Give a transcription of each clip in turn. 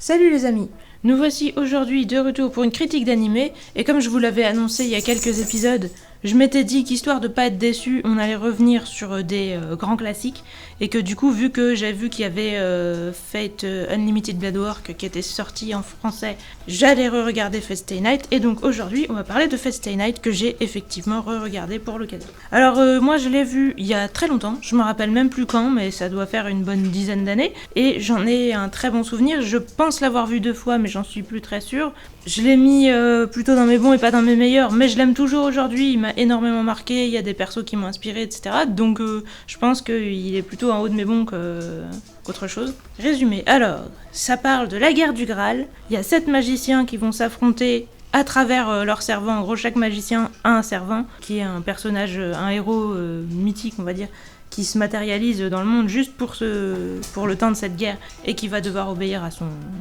Salut les amis, nous voici aujourd'hui de retour pour une critique d'animé, et comme je vous l'avais annoncé il y a quelques épisodes, je m'étais dit qu'histoire de pas être déçu, on allait revenir sur des grands classiques, et que du coup, vu que j'avais vu qu'il y avait Fate Unlimited Blade Work qui était sorti en français, j'allais re-regarder Fate Stay Night, et donc aujourd'hui on va parler de Fate Stay Night que j'ai effectivement re-regardé pour l'occasion. Alors moi je l'ai vu il y a très longtemps, je me rappelle même plus quand, mais ça doit faire une bonne dizaine d'années, et j'en ai un très bon souvenir, je pense l'avoir vu 2 fois mais j'en suis plus très sûre. Je l'ai mis plutôt dans mes bons et pas dans mes meilleurs, mais je l'aime toujours aujourd'hui, il m'a énormément marqué, il y a des persos qui m'ont inspiré, etc. Donc je pense qu'il est plutôt en haut de mes bons qu'autre chose. Résumé, alors, ça parle de la guerre du Graal, il y a 7 magiciens qui vont s'affronter à travers leur servant. En gros, chaque magicien a un servant, qui est un personnage, un héros mythique, on va dire, qui se matérialise dans le monde juste pour le temps de cette guerre et qui va devoir obéir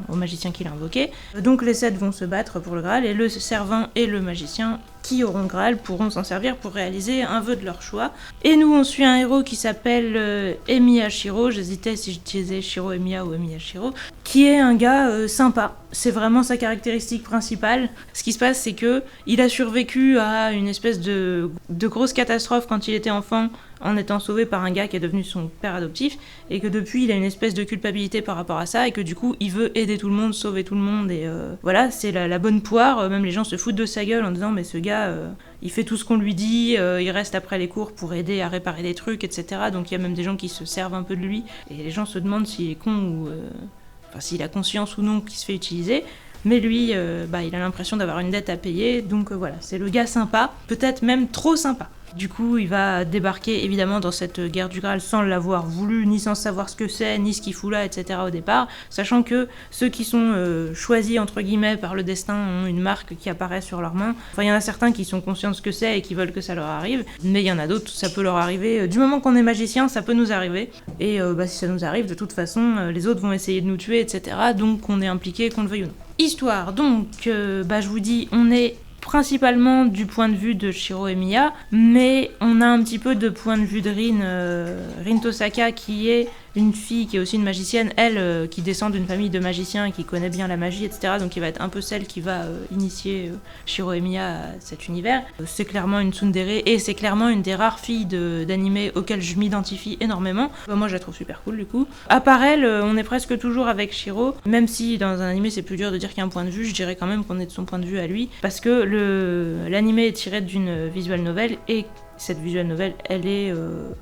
au magicien qu'il a invoqué. Donc les 7 vont se battre pour le Graal et le servant et le magicien qui auront le Graal pourront s'en servir pour réaliser un vœu de leur choix. Et nous on suit un héros qui s'appelle Emiya Shiro, j'hésitais si je disais Shiro Emiya ou Emiya Shiro, qui est un gars sympa. C'est vraiment sa caractéristique principale. Ce qui se passe, c'est que il a survécu à une espèce de grosse catastrophe quand il était enfant, en étant sauvé par un gars qui est devenu son père adoptif, et que depuis il a une espèce de culpabilité par rapport à ça, et que du coup il veut aider tout le monde, sauver tout le monde, et voilà, c'est la bonne poire, même les gens se foutent de sa gueule en disant mais ce gars il fait tout ce qu'on lui dit, il reste après les cours pour aider à réparer des trucs, etc. Donc il y a même des gens qui se servent un peu de lui, et les gens se demandent s'il est con ou... Enfin, s'il a conscience ou non qu'il se fait utiliser, mais lui, il a l'impression d'avoir une dette à payer, donc voilà, c'est le gars sympa, peut-être même trop sympa. Du coup, il va débarquer évidemment dans cette guerre du Graal sans l'avoir voulu, ni sans savoir ce que c'est, ni ce qu'il fout là, etc. au départ, sachant que ceux qui sont choisis entre guillemets par le destin ont une marque qui apparaît sur leurs mains. Enfin, il y en a certains qui sont conscients de ce que c'est et qui veulent que ça leur arrive, mais il y en a d'autres, ça peut leur arriver. Du moment qu'on est magicien, ça peut nous arriver. Et si ça nous arrive, de toute façon, les autres vont essayer de nous tuer, etc. Donc on est impliqué, qu'on le veuille ou non. Histoire, donc, je vous dis, on est principalement du point de vue de Shiro Emiya, mais on a un petit peu de point de vue de Rin Tosaka, qui est une fille qui est aussi une magicienne, elle qui descend d'une famille de magiciens et qui connaît bien la magie, etc. Donc qui va être un peu celle qui va initier Shiro Emiya à cet univers. C'est clairement une tsundere et c'est clairement une des rares filles d'anime auxquelles je m'identifie énormément. Moi je la trouve super cool du coup. À part elle, on est presque toujours avec Shiro, même si dans un anime c'est plus dur de dire qu'il y a un point de vue, je dirais quand même qu'on est de son point de vue à lui, parce que l'anime est tiré d'une visual novel et cette visual novel, elle est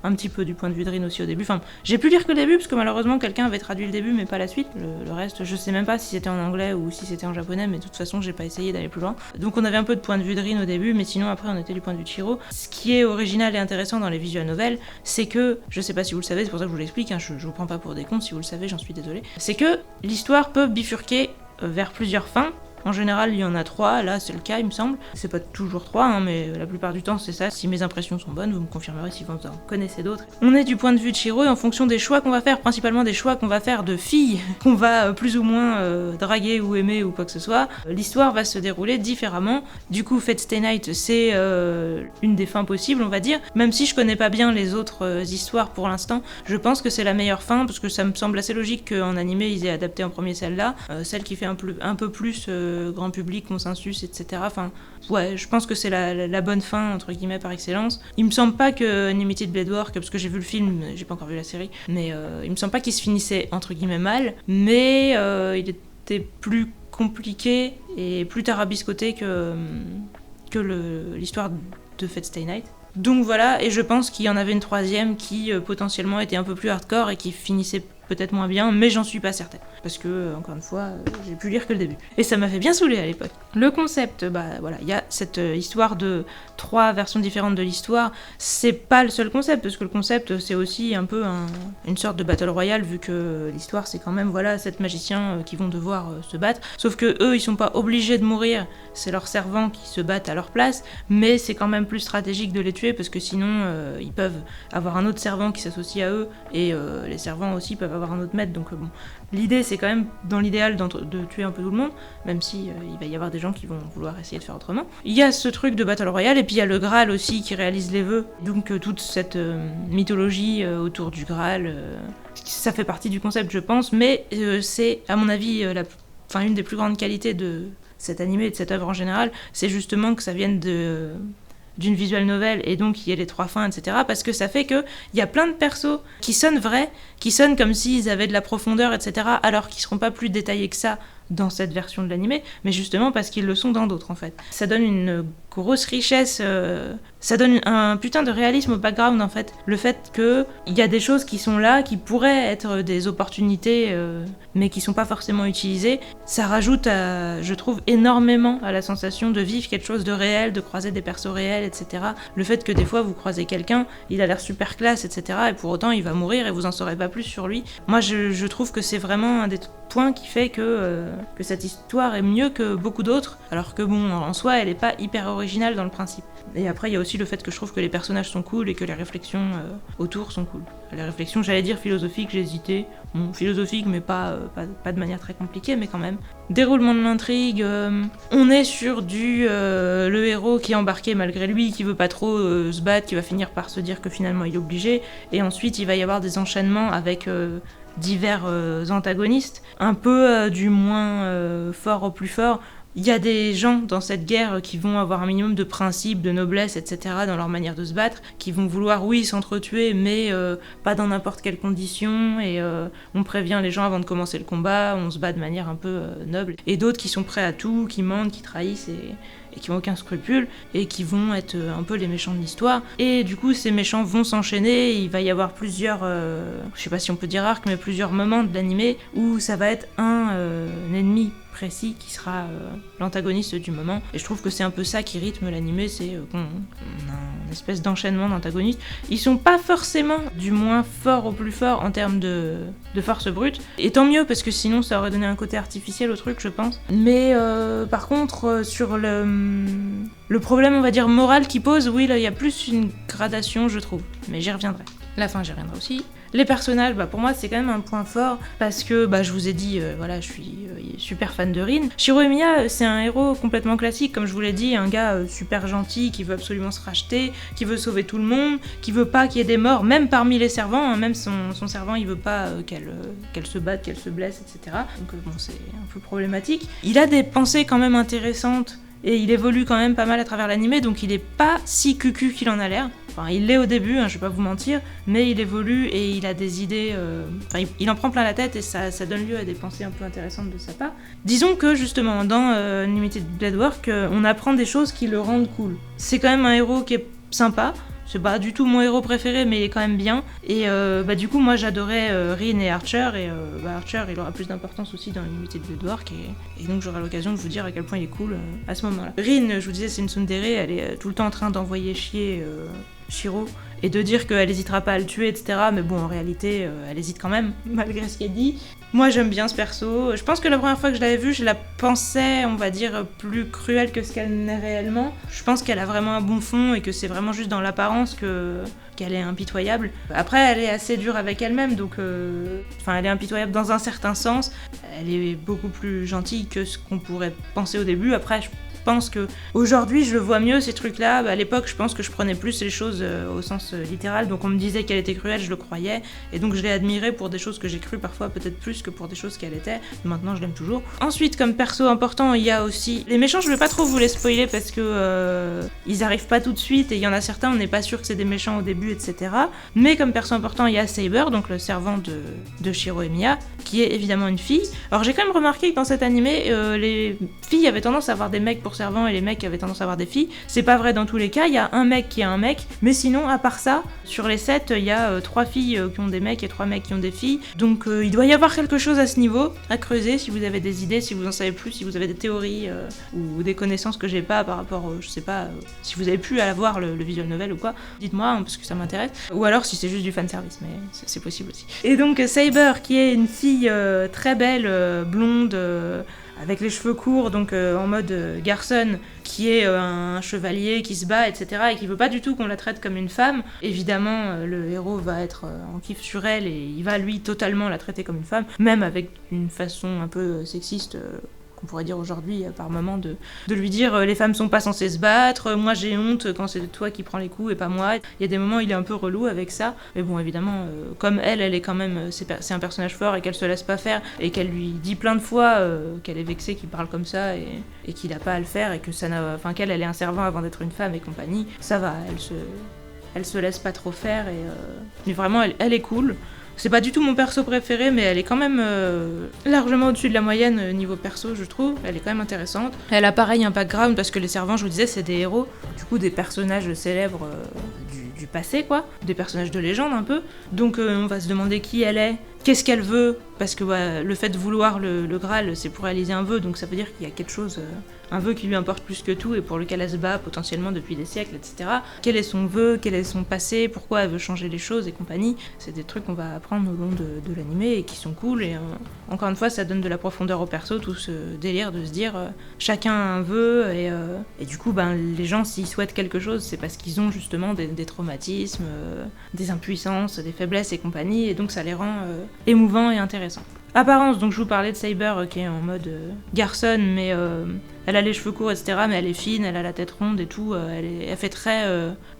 un petit peu du point de vue de Rin aussi au début. Enfin, j'ai pu lire que le début, parce que malheureusement, quelqu'un avait traduit le début, mais pas la suite. Le reste, je sais même pas si c'était en anglais ou si c'était en japonais, mais de toute façon, j'ai pas essayé d'aller plus loin. Donc on avait un peu de point de vue de Rin au début, mais sinon, après, on était du point de vue de Shiro. Ce qui est original et intéressant dans les visual novels, c'est que, je sais pas si vous le savez, c'est pour ça que je vous l'explique, hein, je vous prends pas pour des cons, si vous le savez, j'en suis désolée, c'est que l'histoire peut bifurquer vers plusieurs fins. En général, il y en a 3, là c'est le cas, il me semble. C'est pas toujours 3, hein, mais la plupart du temps c'est ça. Si mes impressions sont bonnes, vous me confirmerez si vous en connaissez d'autres. On est du point de vue de Shiro et en fonction des choix qu'on va faire, principalement des choix qu'on va faire de filles, qu'on va plus ou moins draguer ou aimer ou quoi que ce soit, l'histoire va se dérouler différemment. Du coup, Fate Stay Night, c'est une des fins possibles, on va dire. Même si je connais pas bien les autres histoires pour l'instant, je pense que c'est la meilleure fin, parce que ça me semble assez logique qu'en animé, ils aient adapté en premier celle-là, celle qui fait un peu plus grand public, consensus, etc. Enfin, ouais, je pense que c'est la bonne fin, entre guillemets, par excellence. Il me semble pas que Unlimited Blade Work, parce que j'ai vu le film, j'ai pas encore vu la série, mais il me semble pas qu'il se finissait, entre guillemets, mal, mais il était plus compliqué et plus tarabiscoté que l'histoire de Fate Stay Night. Donc voilà, et je pense qu'il y en avait une troisième qui potentiellement était un peu plus hardcore et qui finissait peut-être moins bien, mais j'en suis pas certaine. Parce que, encore une fois, j'ai pu lire que le début. Et ça m'a fait bien saouler à l'époque. Le concept, voilà, il y a cette histoire de 3 versions différentes de l'histoire. C'est pas le seul concept, parce que le concept, c'est aussi un peu une sorte de battle royale, vu que l'histoire, c'est quand même, voilà, 7 magiciens qui vont devoir se battre. Sauf que eux, ils sont pas obligés de mourir, c'est leurs servants qui se battent à leur place, mais c'est quand même plus stratégique de les tuer, parce que sinon, ils peuvent avoir un autre servant qui s'associe à eux, et les servants aussi peuvent avoir un autre maître, donc bon. L'idée, c'est quand même, dans l'idéal, de tuer un peu tout le monde, même si il va y avoir des gens qui vont vouloir essayer de faire autrement. Il y a ce truc de Battle Royale, et puis il y a le Graal aussi qui réalise les vœux. Donc toute cette mythologie autour du Graal, ça fait partie du concept, je pense, mais c'est, à mon avis, enfin une des plus grandes qualités de cet animé et de cette œuvre en général, c'est justement que ça vienne d'une visual novel et donc il y a les 3 fins, etc. Parce que ça fait qu'il y a plein de persos qui sonnent vrais, qui sonnent comme s'ils avaient de la profondeur, etc. alors qu'ils ne seront pas plus détaillés que ça dans cette version de l'animé, mais justement parce qu'ils le sont dans d'autres en fait. Ça donne une grosse richesse, ça donne un putain de réalisme au background en fait. Le fait qu'il y a des choses qui sont là, qui pourraient être des opportunités, mais qui sont pas forcément utilisées, ça rajoute, je trouve, énormément à la sensation de vivre quelque chose de réel, de croiser des persos réels, etc. Le fait que des fois vous croisez quelqu'un, il a l'air super classe, etc. et pour autant il va mourir et vous en saurez pas plus sur lui. Moi je trouve que c'est vraiment un des points qui fait que cette histoire est mieux que beaucoup d'autres, alors que bon, en soi elle est pas hyper originale dans le principe. Et après il y a aussi le fait que je trouve que les personnages sont cool et que les réflexions autour sont cool. Les réflexions, j'allais dire philosophiques, j'ai hésité. Bon, philosophique mais pas de manière très compliquée, mais quand même. Déroulement de l'intrigue, on est sur le héros qui est embarqué malgré lui, qui veut pas trop se battre, qui va finir par se dire que finalement il est obligé, et ensuite il va y avoir des enchaînements avec divers antagonistes, un peu du moins fort au plus fort. Il y a des gens dans cette guerre qui vont avoir un minimum de principes, de noblesse, etc. dans leur manière de se battre, qui vont vouloir, oui, s'entretuer, mais pas dans n'importe quelle condition, et on prévient les gens avant de commencer le combat, on se bat de manière un peu noble. Et d'autres qui sont prêts à tout, qui mentent, qui trahissent, et qui n'ont aucun scrupule, et qui vont être un peu les méchants de l'histoire. Et du coup, ces méchants vont s'enchaîner, il va y avoir plusieurs, je sais pas si on peut dire arcs, mais plusieurs moments de l'animé où ça va être un ennemi précis qui sera l'antagoniste du moment. Et je trouve que c'est un peu ça qui rythme l'animé, c'est qu'on a une espèce d'enchaînement d'antagonistes. Ils sont pas forcément du moins fort au plus fort en termes de force brute, et tant mieux parce que sinon ça aurait donné un côté artificiel au truc, je pense. Mais par contre, sur le problème, on va dire, moral qu'il pose, oui, là il y a plus une gradation, je trouve. Mais j'y reviendrai. La fin, j'y reviendrai aussi. Les personnages, pour moi, c'est quand même un point fort, parce que, je vous ai dit, voilà, je suis super fan de Rin. Shiro Emiya, c'est un héros complètement classique, comme je vous l'ai dit, un gars super gentil, qui veut absolument se racheter, qui veut sauver tout le monde, qui veut pas qu'il y ait des morts, même parmi les servants, hein, même son servant, il veut pas qu'elle se batte, qu'elle se blesse, etc. Donc bon, c'est un peu problématique. Il a des pensées quand même intéressantes, et il évolue quand même pas mal à travers l'animé, donc il est pas si cucu qu'il en a l'air. Enfin, il l'est au début, je vais pas vous mentir, mais il évolue et il a des idées... il en prend plein la tête et ça donne lieu à des pensées un peu intéressantes de sa part. Disons que, justement, dans Unlimited Blade Work, on apprend des choses qui le rendent cool. C'est quand même un héros qui est sympa. C'est pas du tout mon héros préféré, mais il est quand même bien. Et du coup, moi j'adorais Rin et Archer, et Archer il aura plus d'importance aussi dans l'unité de Bloodwork, et donc j'aurai l'occasion de vous dire à quel point il est cool à ce moment-là. Rin, je vous disais, c'est une tsundere, elle est tout le temps en train d'envoyer chier Shiro, et de dire qu'elle hésitera pas à le tuer, etc. Mais bon, en réalité, elle hésite quand même, malgré ce qu'elle dit. Moi, j'aime bien ce perso. Je pense que la première fois que je l'avais vue, je la pensais, on va dire, plus cruelle que ce qu'elle n'est réellement. Je pense qu'elle a vraiment un bon fond et que c'est vraiment juste dans l'apparence qu'elle est impitoyable. Après, elle est assez dure avec elle-même, donc... elle est impitoyable dans un certain sens. Elle est beaucoup plus gentille que ce qu'on pourrait penser au début. Après, je pense que aujourd'hui je le vois mieux ces trucs-là. À l'époque, je pense que je prenais plus les choses au sens littéral, donc on me disait qu'elle était cruelle, je le croyais, et donc je l'ai admirée pour des choses que j'ai cru parfois peut-être plus que pour des choses qu'elle était. Maintenant, je l'aime toujours. Ensuite, comme perso important, il y a aussi les méchants. Je vais pas trop vous les spoiler parce que ils arrivent pas tout de suite, et il y en a certains, on n'est pas sûr que c'est des méchants au début, etc. Mais comme perso important, il y a Saber, donc le servant de Shiro Emiya, qui est évidemment une fille. Alors j'ai quand même remarqué que dans cet animé, les filles avaient tendance à avoir des mecs pour servants et les mecs avaient tendance à avoir des filles. C'est pas vrai dans tous les cas, il y a un mec qui a un mec, mais sinon, à part ça, sur les 7, il y a 3 filles qui ont des mecs et 3 mecs qui ont des filles. Donc il doit y avoir quelque chose à ce niveau, à creuser, si vous avez des idées, si vous en savez plus, si vous avez des théories ou des connaissances que j'ai pas par rapport, je sais pas, si vous avez pu aller voir le visual novel ou quoi, dites-moi, parce que ça m'intéresse. Ou alors si c'est juste du fanservice, mais c'est possible aussi. Et donc Saber, qui est une fille très belle, blonde, avec les cheveux courts, donc en mode garçon, qui est un chevalier qui se bat, etc., et qui veut pas du tout qu'on la traite comme une femme. Évidemment, le héros va être en kiff sur elle, et il va, lui, totalement la traiter comme une femme, même avec une façon un peu sexiste qu'on pourrait dire aujourd'hui par moment, de lui dire les femmes sont pas censées se battre, moi j'ai honte quand c'est toi qui prends les coups et pas moi. Il y a des moments où il est un peu relou avec ça, mais bon évidemment comme elle est quand même, c'est un personnage fort et qu'elle se laisse pas faire et qu'elle lui dit plein de fois qu'elle est vexée qu'il parle comme ça et qu'il a pas à le faire et que qu'elle est un servant avant d'être une femme et compagnie, ça va, elle se laisse pas trop faire mais vraiment elle est cool. C'est pas du tout mon perso préféré, mais elle est quand même largement au-dessus de la moyenne niveau perso, je trouve. Elle est quand même intéressante. Elle a pareil un background, parce que les servants, je vous disais, c'est des héros. Du coup, des personnages célèbres du passé, quoi. Des personnages de légende, un peu. Donc on va se demander qui elle est, qu'est-ce qu'elle veut, parce que le fait de vouloir le Graal, c'est pour réaliser un vœu, donc ça veut dire qu'il y a quelque chose, un vœu qui lui importe plus que tout et pour lequel elle se bat potentiellement depuis des siècles, etc. Quel est son vœu, quel est son passé, pourquoi elle veut changer les choses et compagnie. C'est des trucs qu'on va apprendre au long de l'animé et qui sont cool, et encore une fois, ça donne de la profondeur au perso, tout ce délire de se dire chacun a un vœu, et du coup, les gens, s'ils souhaitent quelque chose, c'est parce qu'ils ont justement des traumatismes, des impuissances, des faiblesses et compagnie, et donc ça les rend émouvants et intéressants. Apparence, donc je vous parlais de Saber qui est en mode garçonne, mais elle a les cheveux courts, etc., mais elle est fine, elle a la tête ronde et tout, elle fait très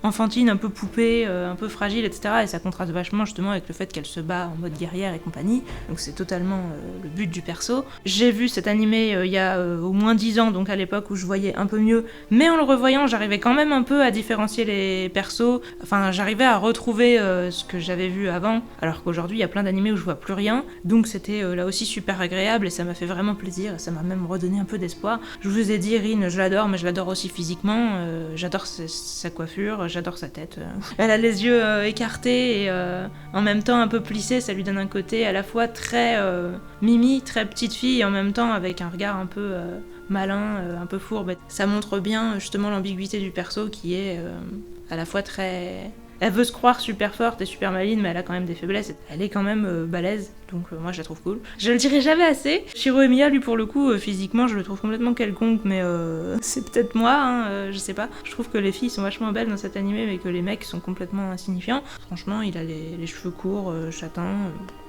enfantine, un peu poupée, un peu fragile, etc., et ça contraste vachement justement avec le fait qu'elle se bat en mode guerrière et compagnie, donc c'est totalement le but du perso. J'ai vu cet animé il y a au moins 10 ans, donc à l'époque où je voyais un peu mieux, mais en le revoyant, j'arrivais quand même un peu à différencier les persos, enfin j'arrivais à retrouver ce que j'avais vu avant, alors qu'aujourd'hui il y a plein d'animés où je vois plus rien, donc c'était là aussi super agréable et ça m'a fait vraiment plaisir et ça m'a même redonné un peu d'espoir. Je vous ai dit, Rin, je l'adore, mais je l'adore aussi physiquement, j'adore sa coiffure, j'adore sa tête. Elle a les yeux écartés et en même temps un peu plissés, ça lui donne un côté à la fois très mimi, très petite fille, et en même temps avec un regard un peu malin, un peu fourbe. Ça montre bien justement l'ambiguïté du perso qui est à la fois très... Elle veut se croire super forte et super maline, mais elle a quand même des faiblesses. Elle est quand même balèze, donc moi je la trouve cool. Je le dirai jamais assez. Shiro Emiya, lui pour le coup, physiquement je le trouve complètement quelconque, mais c'est peut-être moi, je sais pas. Je trouve que les filles sont vachement belles dans cet animé, mais que les mecs sont complètement insignifiants. Franchement, il a les cheveux courts, châtains.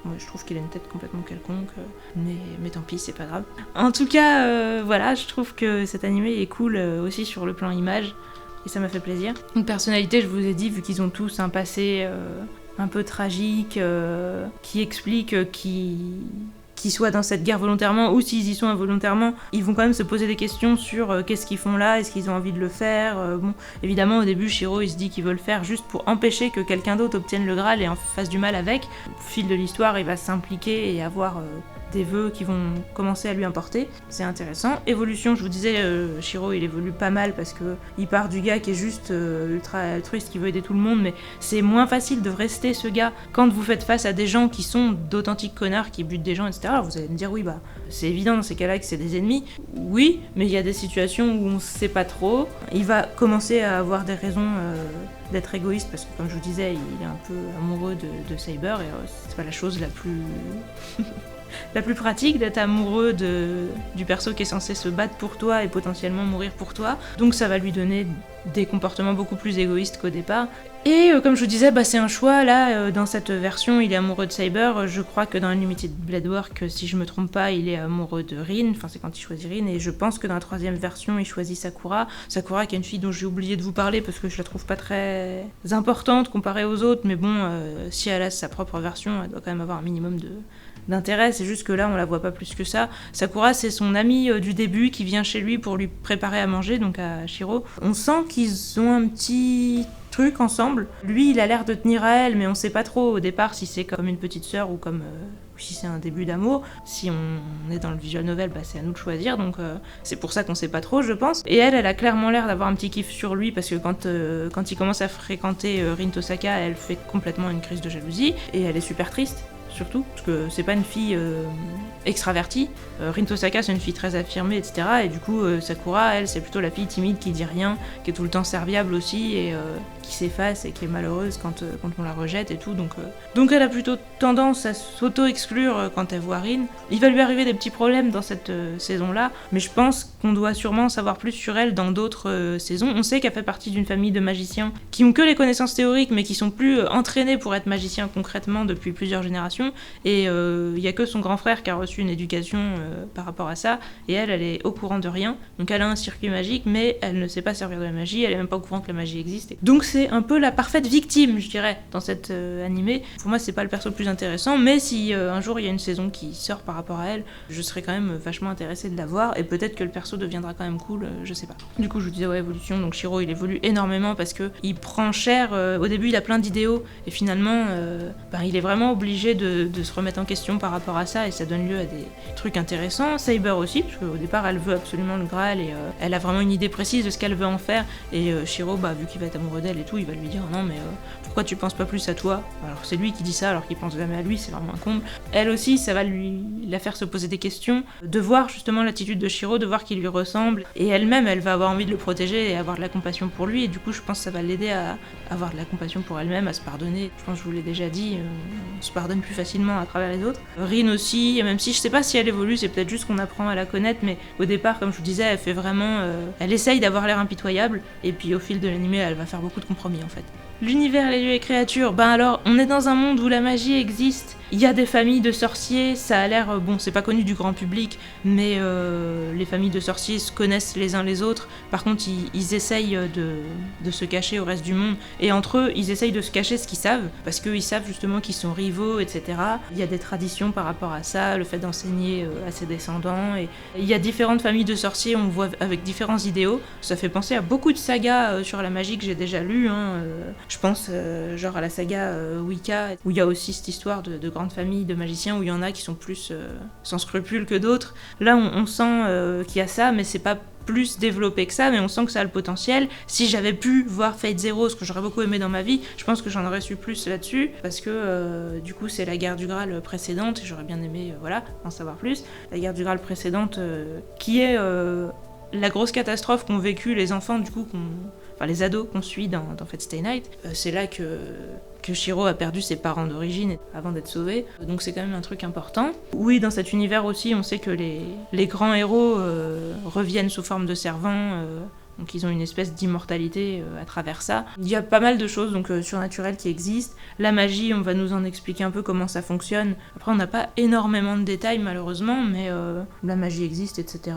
Moi je trouve qu'il a une tête complètement quelconque, mais tant pis, c'est pas grave. En tout cas, voilà, je trouve que cet animé est cool aussi sur le plan image. Et ça m'a fait plaisir. Une personnalité, je vous ai dit, vu qu'ils ont tous un passé un peu tragique, qui explique qu'ils soient dans cette guerre volontairement ou s'ils y sont involontairement, ils vont quand même se poser des questions sur qu'est-ce qu'ils font là, est-ce qu'ils ont envie de le faire. Bon, évidemment, au début, Shiro, il se dit qu'il veut le faire juste pour empêcher que quelqu'un d'autre obtienne le Graal et en fasse du mal avec. Au fil de l'histoire, il va s'impliquer et avoir... des vœux qui vont commencer à lui importer. C'est intéressant. Évolution, je vous disais, Shiro, il évolue pas mal parce que il part du gars qui est juste ultra altruiste, qui veut aider tout le monde, mais c'est moins facile de rester ce gars quand vous faites face à des gens qui sont d'authentiques connards, qui butent des gens, etc. Alors vous allez me dire, oui, c'est évident dans ces cas-là que c'est des ennemis. Oui, mais il y a des situations où on sait pas trop. Il va commencer à avoir des raisons d'être égoïste parce que, comme je vous disais, il est un peu amoureux de Saber et c'est pas la chose la plus... la plus pratique d'être amoureux du perso qui est censé se battre pour toi et potentiellement mourir pour toi. Donc ça va lui donner des comportements beaucoup plus égoïstes qu'au départ. Et comme je vous disais, c'est un choix. Là, dans cette version, il est amoureux de Saber. Je crois que dans Unlimited Blade Work, si je me trompe pas, il est amoureux de Rin. Enfin, c'est quand il choisit Rin. Et je pense que dans la troisième version, il choisit Sakura. Sakura, qui est une fille dont j'ai oublié de vous parler parce que je la trouve pas très importante comparée aux autres. Mais bon, si elle a sa propre version, elle doit quand même avoir un minimum d'intérêt, c'est juste que là on la voit pas plus que ça. Sakura, c'est son amie du début qui vient chez lui pour lui préparer à manger, donc à Shiro. On sent qu'ils ont un petit truc ensemble. Lui, il a l'air de tenir à elle, mais on sait pas trop au départ si c'est comme une petite sœur ou comme si c'est un début d'amour. Si on est dans le visual novel, c'est à nous de choisir, donc c'est pour ça qu'on sait pas trop, je pense. Et elle a clairement l'air d'avoir un petit kiff sur lui, parce que quand il commence à fréquenter Rin Tosaka, elle fait complètement une crise de jalousie, et elle est super triste. Surtout, parce que c'est pas une fille extravertie. Rin Tosaka, c'est une fille très affirmée, etc. Et du coup, Sakura, elle, c'est plutôt la fille timide qui dit rien, qui est tout le temps serviable aussi, et qui s'efface et qui est malheureuse quand on la rejette et tout. Donc elle a plutôt tendance à s'auto-exclure quand elle voit Rin. Il va lui arriver des petits problèmes dans cette saison-là, mais je pense qu'on doit sûrement savoir plus sur elle dans d'autres saisons. On sait qu'elle fait partie d'une famille de magiciens qui ont que les connaissances théoriques, mais qui sont plus entraînés pour être magiciens concrètement depuis plusieurs générations. éducation, et il y a que son grand frère qui a reçu une éducation par rapport à ça, et elle est au courant de rien, donc elle a un circuit magique, mais elle ne sait pas servir de la magie, elle est même pas au courant que la magie existe. Donc c'est un peu la parfaite victime, je dirais, dans cet animé. Pour moi, c'est pas le perso le plus intéressant, mais si un jour il y a une saison qui sort par rapport à elle, je serais quand même vachement intéressée de la voir, et peut-être que le perso deviendra quand même cool, je sais pas. Du coup, je vous disais, ouais, évolution, donc Shiro, il évolue énormément parce que il prend cher, au début il a plein d'idéaux, et finalement, il est vraiment obligé de se remettre en question par rapport à ça, et ça donne lieu à des trucs intéressants. Saber aussi, parce qu'au départ, elle veut absolument le Graal, et elle a vraiment une idée précise de ce qu'elle veut en faire, et Shiro, vu qu'il va être amoureux d'elle et tout, il va lui dire, non mais pourquoi tu penses pas plus à toi? Alors c'est lui qui dit ça, alors qu'il pense jamais à lui, c'est vraiment un comble. Elle aussi, ça va la faire se poser des questions, de voir justement l'attitude de Shiro, de voir qu'il lui ressemble, et elle-même, elle va avoir envie de le protéger et avoir de la compassion pour lui, et du coup, je pense que ça va l'aider à avoir de la compassion pour elle-même, à se pardonner. Je pense que je vous l'ai déjà dit, on se pardonne plus facilement à travers les autres. Rin aussi, même si je sais pas si elle évolue, c'est peut-être juste qu'on apprend à la connaître, mais au départ, comme je vous disais, elle fait vraiment... elle essaye d'avoir l'air impitoyable, et puis au fil de l'anime, elle va faire beaucoup de compromis en fait. L'univers, les lieux et créatures, alors, on est dans un monde où la magie existe. Il y a des familles de sorciers, ça a l'air... c'est pas connu du grand public, mais les familles de sorciers se connaissent les uns les autres. Par contre, ils essayent de se cacher au reste du monde. Et entre eux, ils essayent de se cacher ce qu'ils savent, parce qu'ils savent justement qu'ils sont rivaux, etc. Il y a des traditions par rapport à ça, le fait d'enseigner à ses descendants. Et il y a différentes familles de sorciers, on voit avec différents idéaux. Ça fait penser à beaucoup de sagas sur la magie que j'ai déjà lues. Je pense genre à la saga Wicca, où il y a aussi cette histoire de grande famille de magiciens, où il y en a qui sont plus sans scrupules que d'autres. Là, on sent qu'il y a ça, mais c'est pas plus développé que ça, mais on sent que ça a le potentiel. Si j'avais pu voir Fate Zero, ce que j'aurais beaucoup aimé dans ma vie, je pense que j'en aurais su plus là-dessus, parce que du coup c'est la guerre du Graal précédente, et j'aurais bien aimé en savoir plus. La guerre du Graal précédente, qui est la grosse catastrophe qu'ont vécu les enfants, du coup, les ados qu'on suit dans Fate Stay Night. C'est là que Shiro a perdu ses parents d'origine avant d'être sauvé, donc c'est quand même un truc important. Oui, dans cet univers aussi, on sait que les grands héros reviennent sous forme de servants, donc ils ont une espèce d'immortalité à travers ça. Il y a pas mal de choses surnaturelles qui existent. La magie, on va nous en expliquer un peu comment ça fonctionne. Après, on n'a pas énormément de détails malheureusement, mais la magie existe, etc.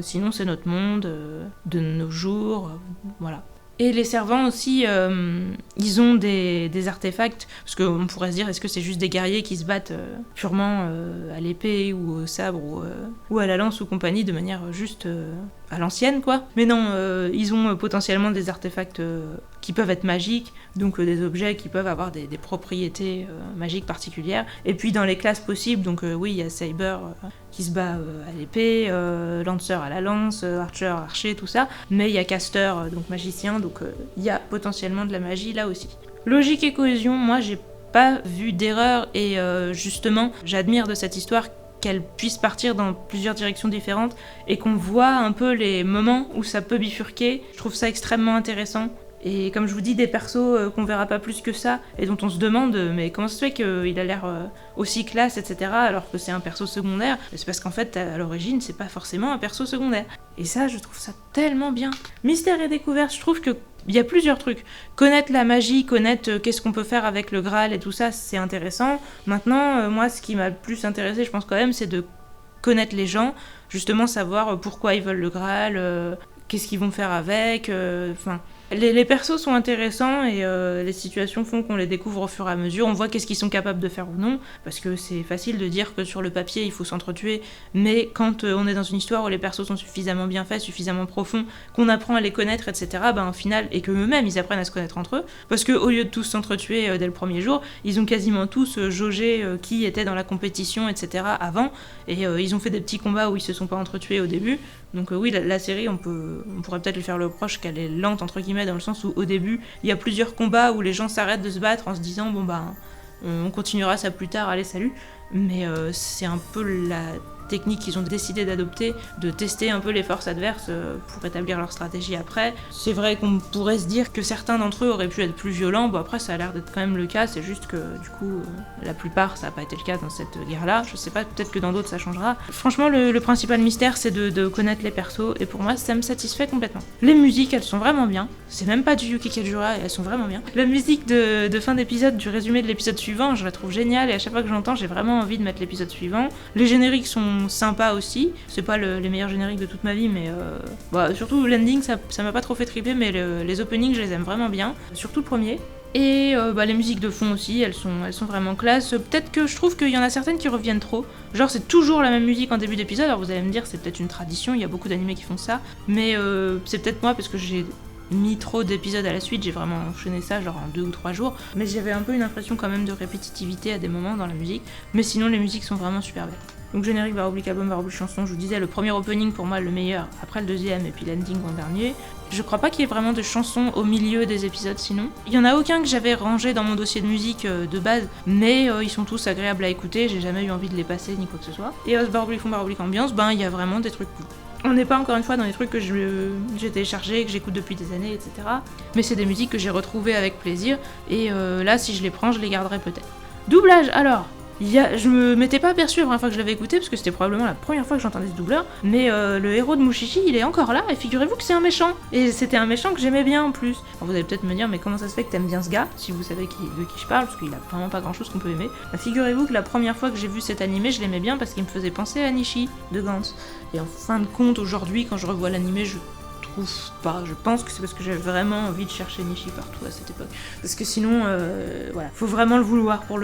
Sinon, c'est notre monde de nos jours, voilà. Et les servants aussi, ils ont des artefacts, parce qu'on pourrait se dire, est-ce que c'est juste des guerriers qui se battent purement à l'épée ou au sabre ou à la lance ou compagnie, de manière juste à l'ancienne, quoi. Mais non, ils ont potentiellement des artefacts qui peuvent être magiques, donc des objets qui peuvent avoir des propriétés magiques particulières. Et puis dans les classes possibles, donc oui, il y a Saber qui se bat à l'épée, Lancer à la lance, Archer, tout ça. Mais il y a Caster, donc magicien, donc il y a potentiellement de la magie là aussi. Logique et cohésion, moi j'ai pas vu d'erreur, et justement, j'admire de cette histoire qu'elle puisse partir dans plusieurs directions différentes, et qu'on voit un peu les moments où ça peut bifurquer. Je trouve ça extrêmement intéressant. Et comme je vous dis, des persos qu'on verra pas plus que ça, et dont on se demande, mais comment ça se fait qu'il a l'air aussi classe, etc., alors que c'est un perso secondaire? C'est parce qu'en fait, à l'origine, c'est pas forcément un perso secondaire. Et ça, je trouve ça tellement bien. Mystère et découverte, je trouve que il y a plusieurs trucs. Connaître la magie, connaître qu'est-ce qu'on peut faire avec le Graal et tout ça, c'est intéressant. Maintenant, moi, ce qui m'a le plus intéressé, je pense quand même, c'est de connaître les gens, justement savoir pourquoi ils veulent le Graal, qu'est-ce qu'ils vont faire avec, Les persos sont intéressants, et les situations font qu'on les découvre au fur et à mesure. On voit qu'est-ce qu'ils sont capables de faire ou non, parce que c'est facile de dire que sur le papier il faut s'entretuer, mais quand on est dans une histoire où les persos sont suffisamment bien faits, suffisamment profonds, qu'on apprend à les connaître, etc., au final, et que eux-mêmes ils apprennent à se connaître entre eux, parce qu'au lieu de tous s'entretuer dès le premier jour, ils ont quasiment tous jaugé qui était dans la compétition, etc. avant, et ils ont fait des petits combats où ils se sont pas entretués au début. Donc oui, la série, on pourrait peut-être lui faire le reproche qu'elle est lente, entre guillemets, dans le sens où au début, il y a plusieurs combats où les gens s'arrêtent de se battre en se disant on continuera ça plus tard, allez salut. Mais c'est un peu la technique qu'ils ont décidé d'adopter, de tester un peu les forces adverses pour établir leur stratégie après. C'est vrai qu'on pourrait se dire que certains d'entre eux auraient pu être plus violents, bon après ça a l'air d'être quand même le cas, c'est juste que du coup la plupart ça n'a pas été le cas dans cette guerre-là, je sais pas, peut-être que dans d'autres ça changera. Franchement le principal mystère c'est de connaître les persos, et pour moi ça me satisfait complètement. Les musiques elles sont vraiment bien, c'est même pas du Yuki Kajura, elles sont vraiment bien. La musique de fin d'épisode, du résumé de l'épisode suivant, je la trouve géniale, et à chaque fois que j'entends j'ai vraiment envie de mettre l'épisode suivant. Les génériques sont sympas aussi, c'est pas les meilleurs génériques de toute ma vie, mais surtout l'ending ça m'a pas trop fait triper, mais les openings je les aime vraiment bien, surtout le premier. Et les musiques de fond aussi, elles sont vraiment classe. Peut-être que je trouve qu'il y en a certaines qui reviennent trop. Genre c'est toujours la même musique en début d'épisode, alors vous allez me dire c'est peut-être une tradition, il y a beaucoup d'animés qui font ça, mais c'est peut-être moi parce que j'ai mis trop d'épisodes à la suite, j'ai vraiment enchaîné ça genre en 2 ou 3 jours, mais j'avais un peu une impression quand même de répétitivité à des moments dans la musique, mais sinon les musiques sont vraiment super belles. Donc générique, barre oblique album, barre oblique chanson, je vous disais le premier opening pour moi le meilleur, après le deuxième et puis l'ending en dernier. Je crois pas qu'il y ait vraiment de chansons au milieu des épisodes sinon. Il y en a aucun que j'avais rangé dans mon dossier de musique de base, mais ils sont tous agréables à écouter, j'ai jamais eu envie de les passer ni quoi que ce soit. Et barre oblique fond, barre oblique ambiance, il y a vraiment des trucs cool. On n'est pas encore une fois dans les trucs que j'ai téléchargés, que j'écoute depuis des années, etc. Mais c'est des musiques que j'ai retrouvées avec plaisir, et là si je les prends, je les garderai peut-être. Doublage alors. Je me m'étais pas aperçu la première fois que je l'avais écouté, parce que c'était probablement la première fois que j'entendais ce doubleur, mais le héros de Mushishi, il est encore là, et figurez-vous que c'est un méchant. Et c'était un méchant que j'aimais bien en plus. Alors vous allez peut-être me dire, mais comment ça se fait que t'aimes bien ce gars, si vous savez de qui je parle, parce qu'il a vraiment pas grand chose qu'on peut aimer. Figurez-vous que la première fois que j'ai vu cet animé, je l'aimais bien parce qu'il me faisait penser à Nishi, de Gantz. Et en fin de compte, aujourd'hui, quand je revois l'animé, je trouve pas. Je pense que c'est parce que j'avais vraiment envie de chercher Nishi partout à cette époque. Parce que sinon, faut vraiment le vouloir pour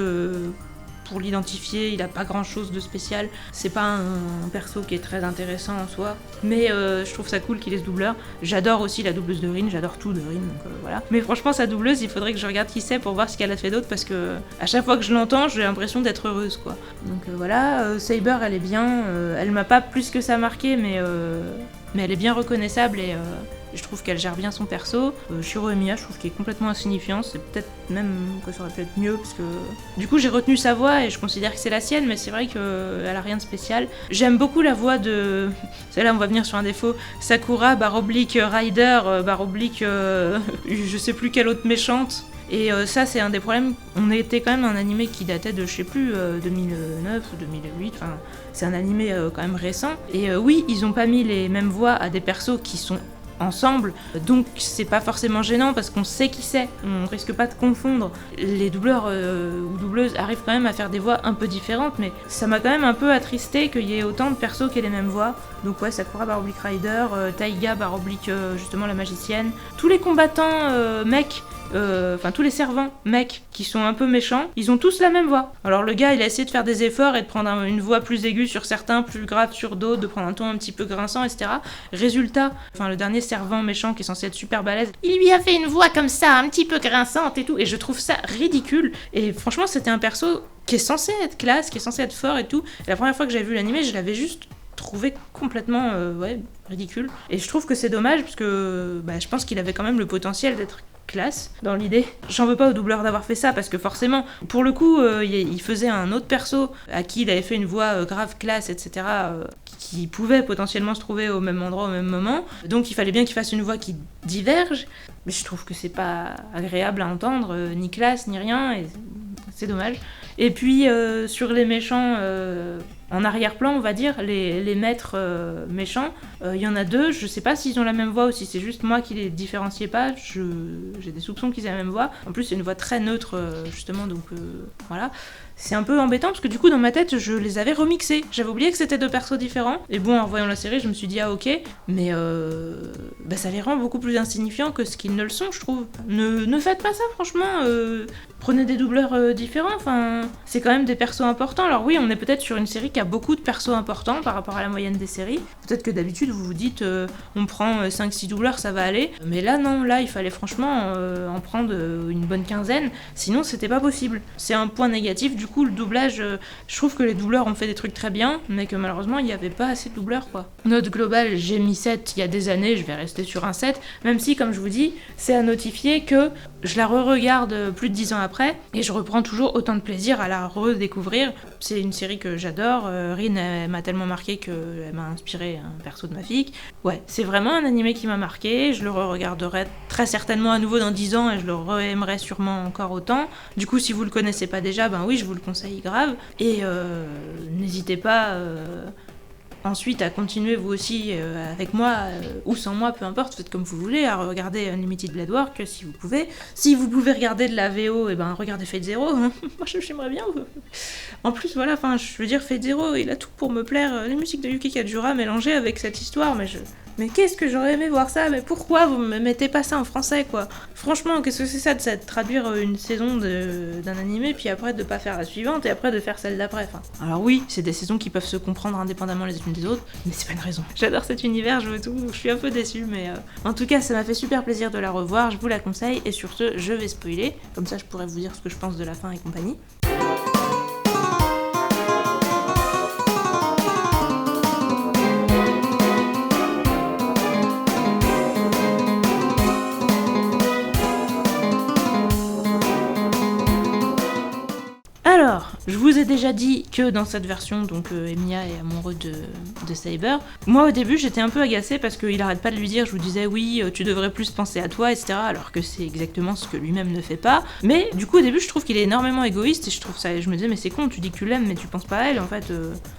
l'identifier, il a pas grand chose de spécial, c'est pas un perso qui est très intéressant en soi, mais je trouve ça cool qu'il ait ce doubleur. J'adore aussi la doubleuse de Rin, j'adore tout de Rin, donc voilà. Mais franchement sa doubleuse, il faudrait que je regarde qui c'est pour voir ce qu'elle a fait d'autre, parce que à chaque fois que je l'entends, j'ai l'impression d'être heureuse quoi. Donc voilà, Saber elle est bien, elle m'a pas plus que ça marqué, mais elle est bien reconnaissable, et je trouve qu'elle gère bien son perso. Shiro Emiya, je trouve qu'il est complètement insignifiant, c'est peut-être même que ça aurait pu être mieux, parce que du coup j'ai retenu sa voix et je considère que c'est la sienne, mais c'est vrai qu'elle a rien de spécial. J'aime beaucoup la voix de... Celle-là on va venir sur un défaut. Sakura, barre oblique Rider, barre oblique je sais plus quelle autre méchante. Et ça c'est un des problèmes, on était quand même un animé qui datait de je sais plus 2009 ou 2008, enfin c'est un animé quand même récent. Et oui, ils ont pas mis les mêmes voix à des persos qui sont ensemble, donc c'est pas forcément gênant parce qu'on sait qui c'est, on risque pas de confondre. Les doubleurs ou doubleuses arrivent quand même à faire des voix un peu différentes, mais ça m'a quand même un peu attristé qu'il y ait autant de persos qui aient les mêmes voix. Donc ouais, Sakura barre oblique Rider, Taiga barre oblique justement la magicienne, tous les combattants mecs, enfin tous les servants mecs qui sont un peu méchants, ils ont tous la même voix. Alors le gars il a essayé de faire des efforts et de prendre une voix plus aiguë sur certains, plus grave sur d'autres, de prendre un ton un petit peu grinçant, etc. Résultat, enfin le dernier servant méchant qui est censé être super balèze, il lui a fait une voix comme ça, un petit peu grinçante et tout, et je trouve ça ridicule. Et franchement c'était un perso qui est censé être classe, qui est censé être fort et tout. Et la première fois que j'avais vu l'animé, je l'avais juste trouvé complètement ridicule. Et je trouve que c'est dommage parce que je pense qu'il avait quand même le potentiel d'être classe dans l'idée. J'en veux pas au doubleur d'avoir fait ça parce que forcément, pour le coup, il faisait un autre perso à qui il avait fait une voix grave classe, etc. Qui pouvait potentiellement se trouver au même endroit au même moment. Donc il fallait bien qu'il fasse une voix qui diverge. Mais je trouve que c'est pas agréable à entendre, ni classe, ni rien, et c'est dommage. Et puis sur les méchants en arrière-plan, on va dire, les maîtres méchants, il y en a deux, je sais pas s'ils ont la même voix ou si c'est juste moi qui les différenciais pas, j'ai des soupçons qu'ils aient la même voix. En plus c'est une voix très neutre justement, donc voilà. C'est un peu embêtant parce que du coup dans ma tête je les avais remixés. J'avais oublié que c'était deux persos différents. Et bon, en voyant la série je me suis dit ah ok, mais ça les rend beaucoup plus insignifiants que ce qu'ils ne le sont, je trouve. Ne faites pas ça franchement, prenez des doubleurs différents, enfin c'est quand même des persos importants. Alors oui, on est peut-être sur une série qui a beaucoup de persos importants par rapport à la moyenne des séries. Peut-être que d'habitude vous vous dites on prend 5-6 doubleurs, ça va aller. Mais là non, là il fallait franchement en prendre une bonne quinzaine, sinon c'était pas possible. C'est un point négatif. Du coup le doublage, je trouve que les doubleurs ont fait des trucs très bien, mais que malheureusement il n'y avait pas assez de doubleurs quoi. Note globale, j'ai mis 7 il y a des années, je vais rester sur un 7, même si comme je vous dis, c'est à notifier que je la re-regarde plus de 10 ans après, et je reprends toujours autant de plaisir plaisir à la redécouvrir. C'est une série que j'adore. Rin, elle m'a tellement marqué qu'elle m'a inspiré un perso de ma fille. Ouais, c'est vraiment un animé qui m'a marqué. Je le re-regarderai très certainement à nouveau dans 10 ans et je le re-aimerai sûrement encore autant. Du coup, si vous le connaissez pas déjà, ben oui, je vous le conseille grave. Et n'hésitez pas... ensuite, à continuer vous aussi avec moi ou sans moi, peu importe, faites comme vous voulez, à regarder Unlimited Blade Work si vous pouvez. Si vous pouvez regarder de la VO, et ben regardez Fate Zero. Hein. Moi, j'aimerais bien. En plus, voilà, je veux dire, Fate Zero, il a tout pour me plaire. Les musiques de Yuki Kajura mélangées avec cette histoire, mais qu'est-ce que j'aurais aimé voir ça. Mais pourquoi vous me mettez pas ça en français, quoi? Franchement, qu'est-ce que c'est ça de traduire une saison d'un animé, puis après de pas faire la suivante, et après de faire celle d'après. Enfin, alors oui, c'est des saisons qui peuvent se comprendre indépendamment les unes des autres, mais c'est pas une raison. J'adore cet univers, je veux tout, je suis un peu déçue, mais en tout cas, ça m'a fait super plaisir de la revoir, je vous la conseille, et sur ce, je vais spoiler, comme ça je pourrais vous dire ce que je pense de la fin et compagnie. Alors, je vous ai déjà dit que dans cette version, donc Emiya est amoureux de Saber. Moi au début j'étais un peu agacée parce qu'il arrête pas de lui dire, je vous disais oui, tu devrais plus penser à toi, etc. Alors que c'est exactement ce que lui-même ne fait pas. Mais du coup au début je trouve qu'il est énormément égoïste et je me disais mais c'est con, tu dis que tu l'aimes mais tu penses pas à elle en fait,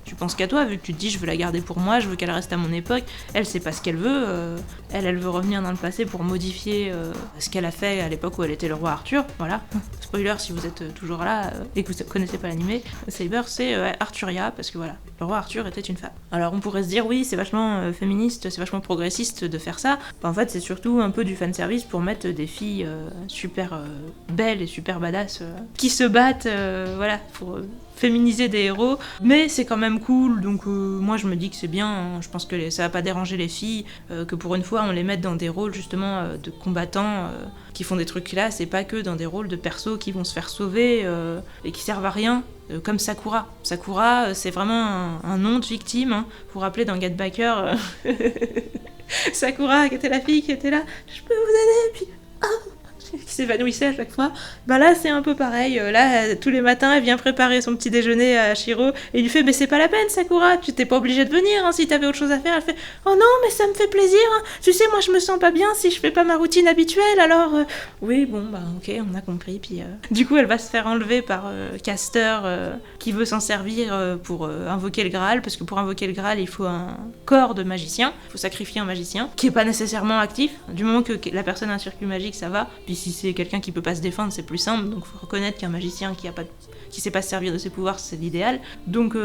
tu penses qu'à toi vu que tu te dis je veux la garder pour moi, je veux qu'elle reste à mon époque. Elle sait pas ce qu'elle veut, elle veut revenir dans le passé pour modifier ce qu'elle a fait à l'époque où elle était le roi Arthur, voilà. Spoiler si vous êtes toujours là et que vous connaissez pas l'animé, Saber c'est Arthuria parce que voilà, le roi Arthur était une femme. Alors on pourrait se dire oui c'est vachement féministe, c'est vachement progressiste de faire ça, en fait c'est surtout un peu du fanservice pour mettre des filles super belles et super badass qui se battent voilà pour féminiser des héros, mais c'est quand même cool, donc moi je me dis que c'est bien, hein. Je pense que ça va pas déranger les filles, que pour une fois on les mette dans des rôles justement de combattants qui font des trucs classe et pas que dans des rôles de persos qui vont se faire sauver et qui servent à rien, comme Sakura. Sakura c'est vraiment un nom de victime, hein. Vous vous rappelez dans Get Backer Sakura qui était la fille qui était là, je peux vous aider, puis qui s'évanouissait à chaque fois. Bah là c'est un peu pareil, là tous les matins elle vient préparer son petit déjeuner à Shiro et il lui fait mais c'est pas la peine Sakura, tu t'es pas obligée de venir hein, si t'avais autre chose à faire. Elle fait oh non mais ça me fait plaisir hein. Tu sais moi je me sens pas bien si je fais pas ma routine habituelle alors oui bon bah ok on a compris puis du coup elle va se faire enlever par Caster qui veut s'en servir pour invoquer le Graal, parce que pour invoquer le Graal il faut un corps de magicien, il faut sacrifier un magicien qui est pas nécessairement actif, du moment que la personne a un circuit magique ça va, puis si c'est quelqu'un qui peut pas se défendre, c'est plus simple, donc faut reconnaître qu'un magicien qui sait pas se servir de ses pouvoirs, c'est l'idéal. Donc